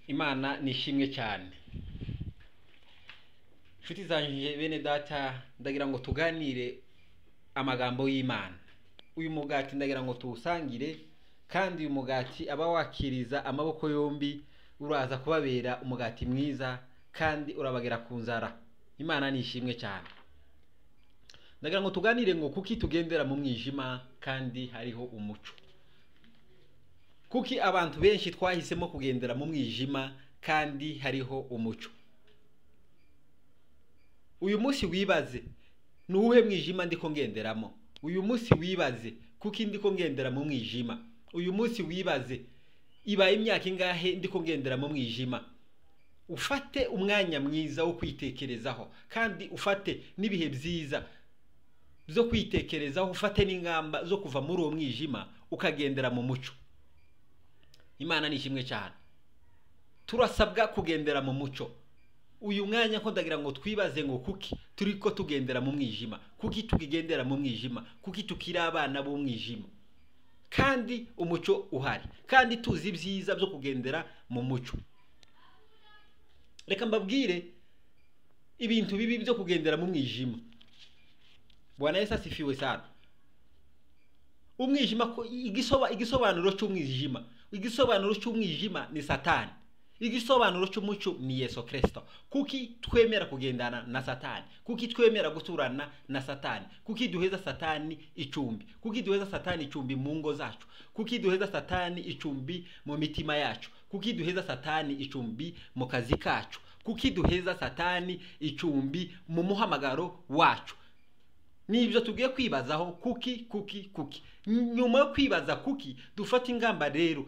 Imana nishimwe cyane. Nshuti zanje bene data, ndagira ngo tuganire amagambo y'Imana. Uyu mugati ndagira ngo tuwusangire, kandi uyu mugati aba wakiriza amaboko yombi, uraza kubabera umugati mwiza kandi urabagera ku nzara. Imana nishimwe cyane. Ndagira ngo tuganire ngo kuki tugendera mu mwijima kandi hariho umuco. Kuki abantu benshi twahisemo kugendera mu mwijima kandi hariho umuco. Uyu munsi wibaze, nuwuhe mwijima ndiko ngenderamo? Uyu munsi wibaze, kuki ndiko ngendera mu mwijima? Uyu munsi wibaze, ibaye imyaka ingahe ndiko ngendera mu mwijima? Ufate umwanya mwiza wo kwitekerezaho, kandi ufate n'ibihe byiza zo kwitekerezaho, ufate n'ingamba zo kuva muri uwo mwijima ukagendera mu muco. Imana nishimwe cyane. Turasabwa kugendera mu muco. Uyu mwanya ko ndagira ngo twibaze ngo kuki turiko tugendera mu mwijima, kuki tukigendera mu mwijima, kuki tukiri abana b'umwijima, kandi umuco uhari, kandi tuzi byiza byo kugendera mu muco. Reka mbabwire ibintu bibi byo kugendera mu mwijima. Bwana Yesu asifiwe sana. Umwijima, igisobanuro cy'umwijima, igisobanuro cy'umwijima ni Satani. Igisobanuro cy'umuco ni Yesu Kristo. Kuki twemera kugendana na Satani? Kuki twemera guturana na Satani? Kuki duheza Satani icumbi? Kuki duheza Satani icumbi mu ngo zacu? Kuki duheza Satani icumbi mu mitima yacu? Kuki duheza Satani icumbi mu kazi kacu? Kuki duheza Satani icumbi mu muhamagaro wacu? Nibyo tugiye kwibazaho, kuki. Nyuma yo kwibaza kuki, dufata ingamba rero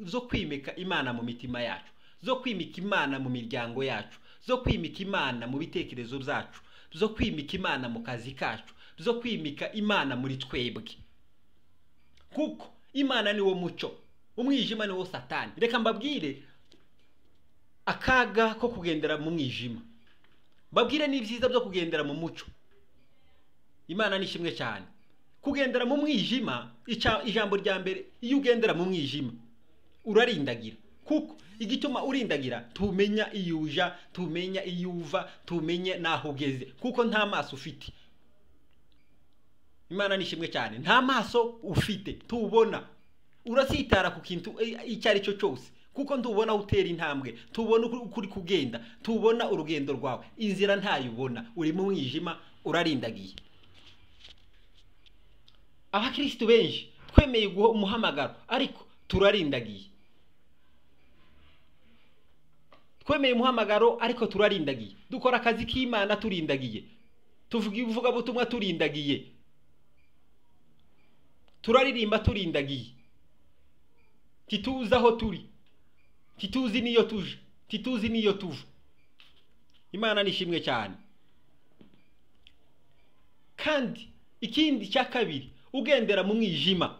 zo kwimika Imana mu mitima yacu, zo kwimika Imana mu miryango yacu, zo kwimika Imana mu bitekerezo byacu, zo kwimika Imana mu kazi kacu, zo kwimika Imana muri twebwe. Kuko Imana ni wo muco, umwijima ni wo Satani. Reka mbabwire akaga ko kugendera mu mwijima, mbabwire n'ibyiza byo kugendera mu muco. Imana nishimwe cyane. Kugendera mu mwijima, ijambo rya mbere, iyo ugendera mu mwijima urarindagira. Kuko igituma urindagira, tumenya iyo uja, tumenya iyo uva, tumenye naho ugeze, kuko nta maso ufite. Imana nishimwe cyane. Nta maso ufite, tubona. Urasitara ku kintu icyari cyo cyose, kuko ntubona utera intambwe, tubona ukuri kugenda, tubona urugendo rwawe, inzira ntayubona, uri mu mwijima, urarindagiye. Abakristo benshi twemeye guha umuhamagaro, ariko turarindagiye. Twemeye umuhamagaro, ariko turarindagiye. Dukora akazi k'Imana turindagiye, tuvuga ivuga butumwa turindagiye, turaririmba turindagiye. Tituzi aho turi, tituzi niyo tuje, tituzi niyo tuva. Imana nishimwe cyane. Kandi ikindi cya kabiri, ugendera mu mwijima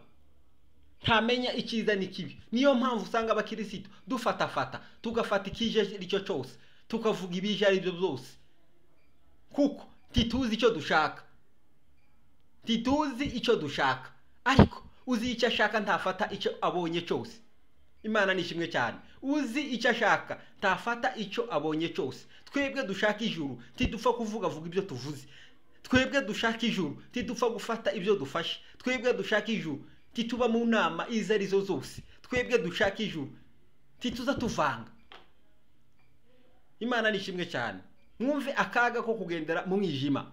ntamenya icyiza n'ikibi. Niyo mpamvu usanga abakirisitu dufatafata, tugafata ikije icyo cyose, tukavuga ibije ari byo byose, kuko tituzi icyo dushaka. Tituzi icyo dushaka, ariko uzi icyo ashaka ntafata icyo abonye cyose. Imana nishimwe cyane. Uzi icyo ashaka ntafata icyo abonye cyose. Twebwe dushaka ijuru, tidupfa kuvuga ibyo tuvuze. Twebwe dushaka ijuru, tidupfa gufata ibyo dufashe. Twebwe dushaka ijuru, tituba mu nama izo arizo zose. Twebwe dushaka ijuru, tituza tuvanga. Imana nishimwe cyane. Mwumve akaga ko kugendera mu mwijima.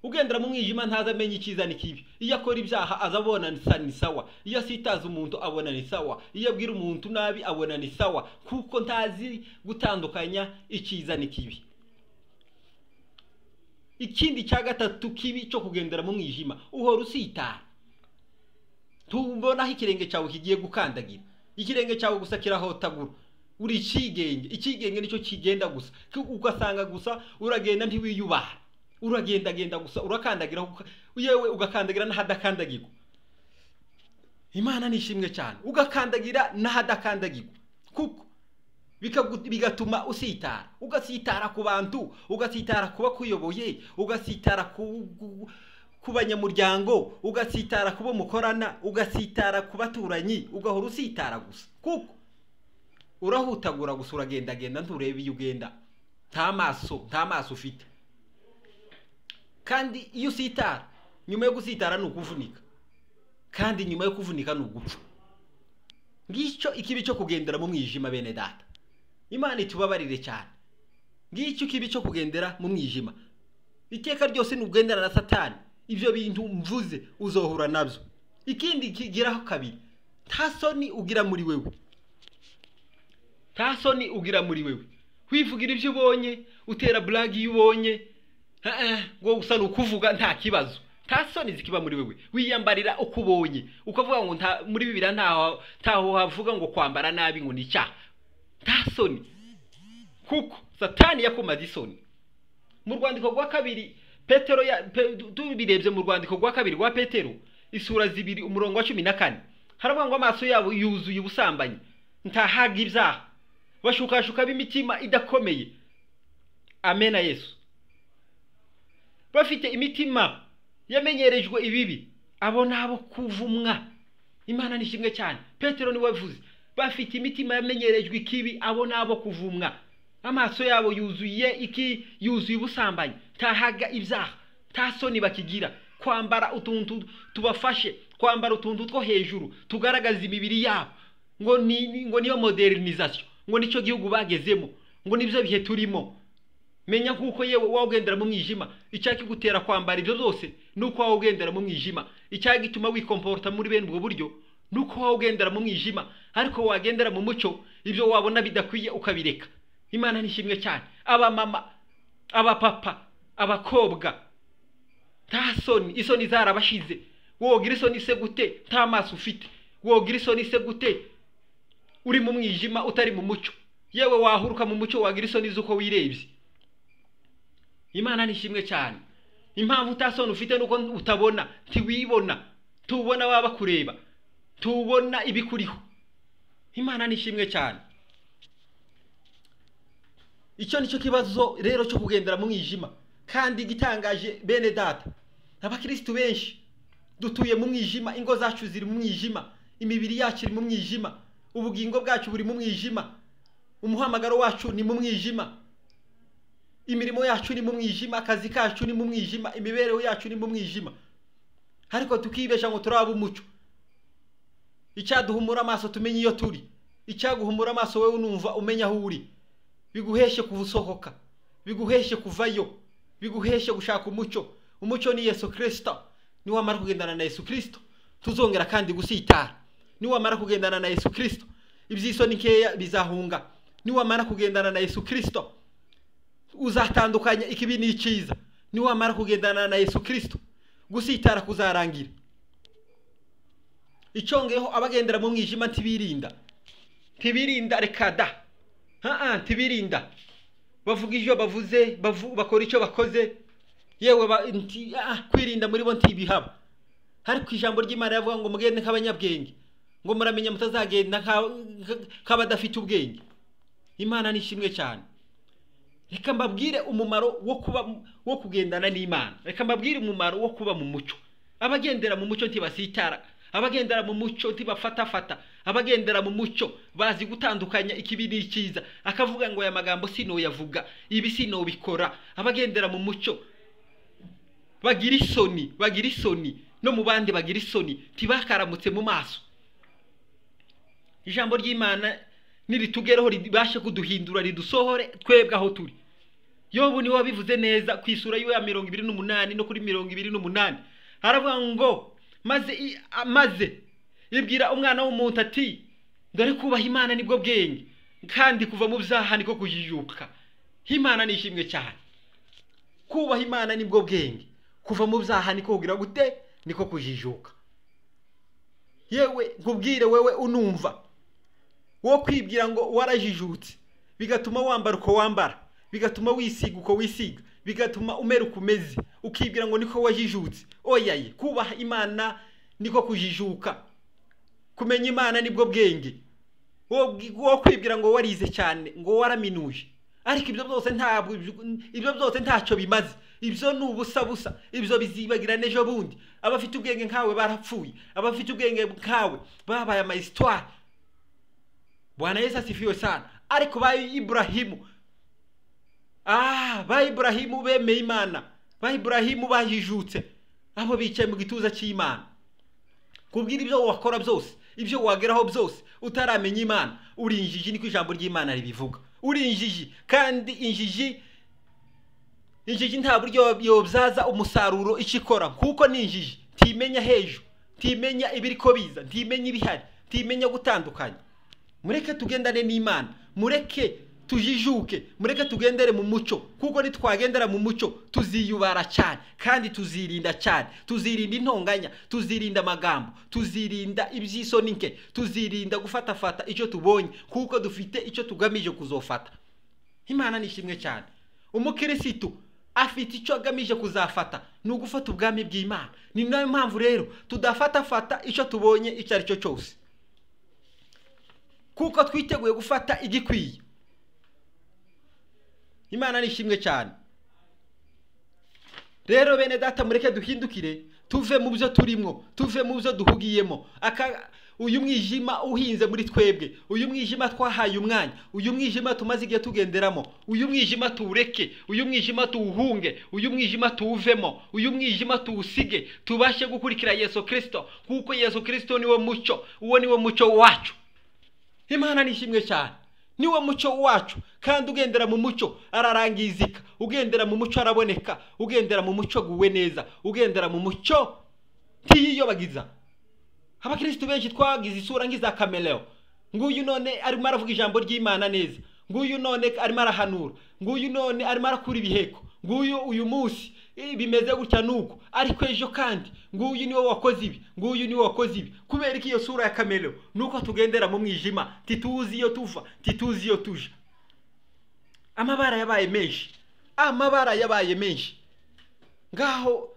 Ugendera mu mwijima ntazamenye icyiza n'ikibi. Iyo akora ibyaha azabona ni sawa, iyo asitaza umuntu abona ni sawa, iyo abwira umuntu nabi abona ni sawa, kuko ntazi gutandukanya icyiza n'ikibi. Ikindi cya gatatu kibi cyo kugendera mu mwijima, uhora usitara. Tubona aho ikirenge cyawe kigiye gukandagira, ikirenge cyawe gusa kirahotagura. Uri ikigenge nicyo kigenda gusa, ugasanga gusa uragenda ntiwiyubaha, uragenda gusa urakandagira, yewe ugakandagira n'ahadakandagirwa. Imana nishimwe cyane. Ugakandagira n'ahadakandagirwa, kuko bigatuma usitara. Ugasitara ku bantu, ugasitara kuba kuyoboye, ugasitara ku banyamuryango, ugasitara kubo mukorana, ugasitara ku baturanyi, ugahora usitara gusa, kuko urahutagura gusa, uragenda nturebe iyo ugenda, nta maso ufite. Kandi iyo usitara, nyuma yo gusitara ni ukuvunika, kandi nyuma yo kuvunika ni ugupfa. Ngicyo ikibi cyo kugendera mu mwijima, bene data. Imana itubabarire cyane. Ngicyo ikibi cyo kugendera mu mwijima. Iteka ryose nugendera na Satani, ibyo bintu mvuze uzohura nabyo. Ikindi kigiraho kabiri, nta soni ugira muri wewe. Nta soni ugira muri wewe. Wivugira ibyo ubonye, utera blague iyo ubonye, ngo gusa nukuvuga nta kibazo. Nta soni zikiba muri wewe. Wiyambarira uko ubonye, ukavuga ngo muri Bibiliya ntaho havuga ngo kwambara nabi ngo ni cyaha. Nta soni. Kuko Satani yakomaze isoni. Mu rwandiko rwa kabiri Petero tubirebye mu rwandiko rwa kabiri rwa Petero isura 2 umurongo wa 14 haravuga ngo amaso yabo yuzuye ubusambanyi, ntahaga ibyaha, bashukashuka b'imitima idakomeye. Amen. Yesu bafite imitima yamenyerejwe ibibi, abo nabo kuvumwa. Imana nishimwe cyane. Petero ni wavuze bafite imitima yamenyerejwe ikibi, abo nabo kuvumwa. Amaso yabo yuzuye ubusambanyi, ntahaga ibyaha, nta soni bakigira, kwambara utuntu tubafashe, kwambara utuntu two hejuru tugaragaza imibiri yabo, ngo niyo modernisation, ngo nicyo gihugu bagezemo, ngo nibyo bihe turimo. Menya kuko yewe wagendera mu mwijima, icyaki gutera kwambara ibyo byose nuko wagendera mu mwijima. Icyaki gituma wikomporta muri bene ubwo buryo nuko wagendera mu mwijima. Ariko wagendera mu mucyo, ibyo wabona bidakwiye ukabireka. Imana nishimwe cyane. Aba mama, aba papa, abakobwa, nta soni, isoni zarabashize. Wogira isoni se gute nta maso ufite? Wogira isoni se gute uri mu mwijima utari mu mucyo? Yewe wahuruka mu mucyo wagira isoni zuko wirebye. Imana nishimwe cyane. Impamvu utasoni ufite nuko utabona, ntiwibona, tubona waba kureba, tubona ibikuriho. Imana nishimwe cyane. Icyo nicyo kibazo rero cyo kugendera mu mwijima. Kandi gitangaje bene data, abakristo benshi dutuye mu mwijima, ingo zacu ziri mu mwijima, imibiri yacu iri mu mwijima, ubugingo bwacu buri mu mwijima, umuhamagaro wacu ni mu mwijima, imirimo yacu ni mu mwijima, akazi kacu ni mu mwijima, imibereho yacu ni mu mwijima. Ariko tukibesha ngo turaba umucyo. Icyaduhumura amaso tumenye iyo turi, icyaguhumura amaso wewe unumva umenya aho uri, biguheshe kuvusohoka, biguheshe kuvayo, biguheshe gushaka umucyo. Umucyo ni Yesu Kristo. Ni wamara kugendana na Yesu Kristo tuzongera kandi gusitara. Ni wamara kugendana na Yesu Kristo ibyisoni nkeya bizahunga. Ni wamara kugendana na Yesu Kristo uzatandukanya ikibi n'icyiza. Ni wamara kugendana na Yesu Kristo gusitara kuzarangira. Icyongeho abagendera mu mwijima ntibirinda rekada. Ntibirinda. Bavuga icyo bavuze, bakora icyo bakoze. Yewe kwirinda muri bo ntibihaba. Ariko ijambo ry'Imana yavuga ngo mugende nk'abanyabwenge, ngo muramenya mutazagenda nk'abadafite ubwenge. Imana nishimwe cyane. Reka mbabwire umumaro wo kugendana n'Imana. Reka mbabwire umumaro wo kuba mu mucyo. Abagendera mu mucyo ntibasitara, abagendera mu mucyo ntibafatafata, abagendera mu mucyo bazi gutandukanya ikibi n'icyiza. Akavuga ngo aya magambo sino yavuga, ibi sino bikora. Abagendera mu mucyo bagira isoni, no mu bandi bagira isoni, tibakaramutse mu maso. Ijambo ry'Imana niritugereho ribashe kuduhindura, ridusohore twebwe aho turi. Yobu ni wabivuze neza ku isura ya 28 no kuri 28. Haravuga ngo maze ibwira umwana w'umuntu ati dore kubaha Imana nibwo bwenge, kandi kuva mu byaha niko kujijuka. Imana nishimwe cyane. Kubaha Imana nibwo bwenge, kuva mu byaha niko kugira gute, niko kujijuka. Yewe nkubwire wewe unumva, wo kwibwira ngo warajijutse, bigatuma wambara uko wambara, bigatuma wisiga uko wisiga, bigatuma umera uko umeze, ukibwira ngo niko wajijutse. Oyaye, kubaha Imana niko kujijuka. Kumenya Imana nibwo bwenge. Wo kwibwira ngo warize cyane, ngo waraminuje, ariko ibyo byose ntacyo bimaze. ibyo ni ubusa busa, ibyo bizibagirana ejo bundi. Abafite ubwenge nkawe barapfuye, abafite ubwenge nkawe babaye amahistwari. Bwana Yesu asifiwe sana. Ariko ba Ibrahimu, ba Ibrahimu bemeye Imana, ba Ibrahimu bahijutse, abo bicaye mu gituza cy'Imana. Kubwira ibyo wakora byose, ibyo wageraho byose utaramenya Imana, uri injiji, niko ijambo ry'Imana ribivuga. Uri injiji, kandi injiji nta buryo yobyaza umusaruro ikikora, kuko ni injiji. Ntimenya hejuru, ntimenya ibiri ko biza, ntimenya ibihari, ntimenya gutandukanya. Mureke tugendane n'Imana, mureke tujijuke, mureke tugendere mu mucyo, kuko nitwagendera mu mucyo tuziyubara cyane kandi tuzirinda cyane. Tuzirinda intonganya, tuzirinda amagambo, tuzirinda iby'isoni nke, tuzirinda gufatafata icyo tubonye, kuko dufite icyo tugamije kuzofata. Imana nishimwe cyane. Umukirisitu afite icyo agamije kuzafata, ni ugufata ubwami bw'Imana. Ni nayo mpamvu rero tudafatafata icyo tubonye icyo ari cyo cyose, kuko twiteguye gufata igikwiye. Imana nishimwe cyane. Rero bene data, mureke duhindukire, tuve mu byo turimo, tuve mu byo duhugiyemo. Uyu mwijima uhinze muri twebwe, uyu mwijima twahaye umwanya, uyu mwijima tumaze igihe tugenderamo, uyu mwijima tuwureke, uyu mwijima tuwuhunge, uyu mwijima tuwuvemo, uyu mwijima tuwusige, tubashe gukurikira Yesu Kristo, kuko Yesu Kristo niwe mucyo, uwo niwe mucyo wacu. Imana nishimwe cyane. Niwe mucyo wacu, kandi ugendera mu mucyo ararangizika, ugendera mu mucyo araboneka, ugendera mu mucyo guwe neza, ugendera mu mucyo ntiyiyobagiza. Abakristo benshi twagize isura ngiza kameleo. Nguyu none arimo aravuga ijambo ry'Imana neza, nguyu none arimo arahanura, nguyu none arimo arakura ibiheko, nguyu uyu munsi bimeze gutya nuko, ariko ejo kandi nguyu niwe wakoze ibi, nguyu niwe wakoze ibi. Kubera iki iyo sura ya kameleo? Nuko tugendera mu mwijima, tituzi iyo tuva, tituzi iyo tuja. Amabara yabaye menshi, amabara yabaye menshi. Ngaho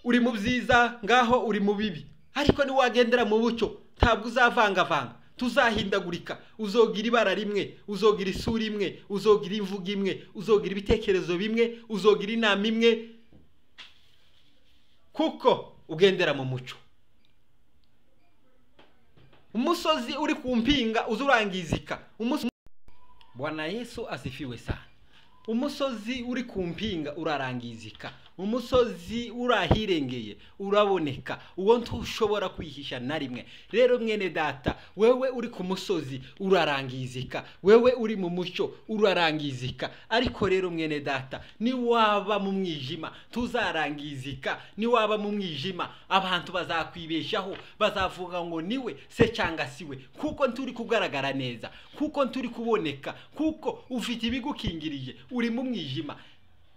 uri mu byiza, ngaho uri mu bibi. Ariko ni wagendera mu bucyo, ntabwo uzavanga, tuzahindagurika. Uzogira ibara rimwe, uzogira isura imwe, uzogira imvugo imwe, uzogira ibitekerezo bimwe, uzogira inama imwe, kuko ugendera mu mucyo. Umusozi uri ku mpinga uzurangizika. Bwana Yesu asifiwe sana. Umusozi uri ku mpinga urarangizika, umusozi urahirengeye, uraboneka, uwo ntushobora kwihisha na rimwe. Rero mwene data, wewe uri ku musozi urarangizika, wewe uri mu mucyo urarangizika. Ariko rero mwene data, ni waba mu mwijima tuzarangizika, ni waba mu mwijima abantu bazakwibeshaho, bazavuga ngo niwe se cyangwa siwe, kuko nturi kugaragara neza, kuko nturi kuboneka, kuko ufite ibigukingirije, uri mu mwijima.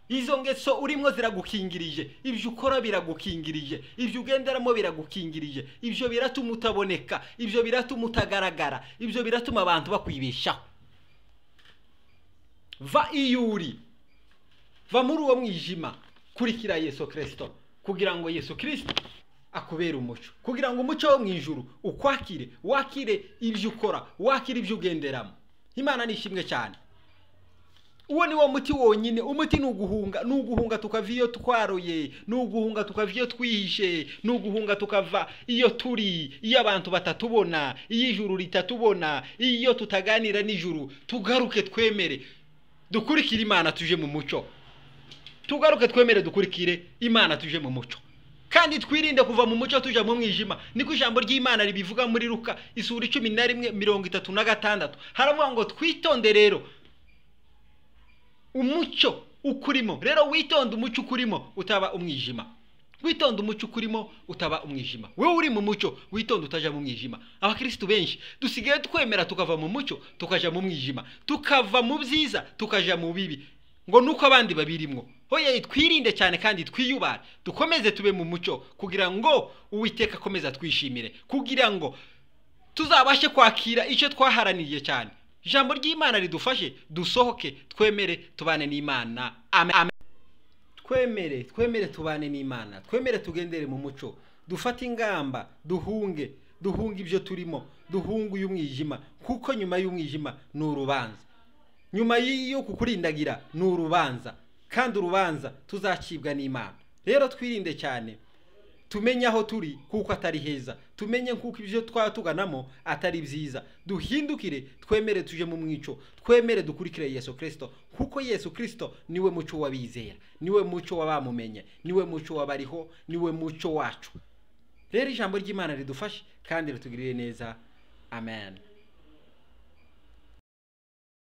Izo ngeso urimo ziragukingirije, ibyo ukora biragukingirije, ibyo ugenderamo biragukingirije, ibyo biratuma utaboneka, ibyo biratuma utagaragara, ibyo biratuma abantu bakwibeshaho. Va iyuri, va muri uwo mwijima, kurikira Yesu Kristo, kugira ngo Yesu Kristo akubere umucyo, kugira ngo umucyo wo mu ijuru ukwakire, wakire ibyo ukora, wakire ibyo ugenderamo. Imana nishimwe cyane. Uwo ni wo muti wonyine. Umuti nuguhunga tukava iyo twaroye, nuguhunga tukava iyo twihishe, nuguhunga tukava iyo turi, iyo abantu batatubona, iyo ijuru ritatubona, iyo tutaganira n'ijuru. Tugaruke twemere dukurikire Imana, tuje mu mucyo. Tugaruke twemere dukurikire Imana, tuje mu mucyo, kandi twirinde kuva mu mucyo tuja mu mwijima. Niko ijambo ry'Imana ribivuga muri Luka isura 11:36. Haravuga ngo twitonde rero umucyo ukurimo. Rero witonde umucyo ukurimo utaba umwijima, witonde umucyo ukurimo utaba umwijima. Wewe uri mu mucyo, witonde utaja mu mwijima. Abakristo benshi dusigaye twemera tukava mu mucyo tukaja mu mwijima, tukava mu byiza tukaja mu bibi, ngo nuko abandi babirimwo. Hoye twirinde cyane kandi twiyubare, dukomeze tube mu mucyo, kugira ngo Uwiteka akomeza twishimire, kugira ngo tuzabashe kwakira icyo twaharaniye cyane. Ijambo ry'Imana ridufashe dusohoke, twemere tubane n'Imana. Amen. Twemere tubane n'Imana, twemere tugendere mu mucyo, dufate ingamba, duhunge ibyo turimo, duhunge uyu mwijima, kuko nyuma y'umwijima ni urubanza. Nyuma y'iyo kukurindagira ni urubanza. kandi urubanza tuzacibwa n'Imana. Rero twirinde cyane, tumenye aho turi kuko atari heza, tumenye kuko ibyo twatuganamo atari byiza, duhindukire twemere tuje mu mwico, twemere dukurikire Yesu Kristo, kuko Yesu Kristo niwe muco wabizera, niwe muco wabamumenye, niwe muco wabariho, niwe muco wacu. Rero ijambo ry'Imana ridufashe kandi ritugirire neza. Amen.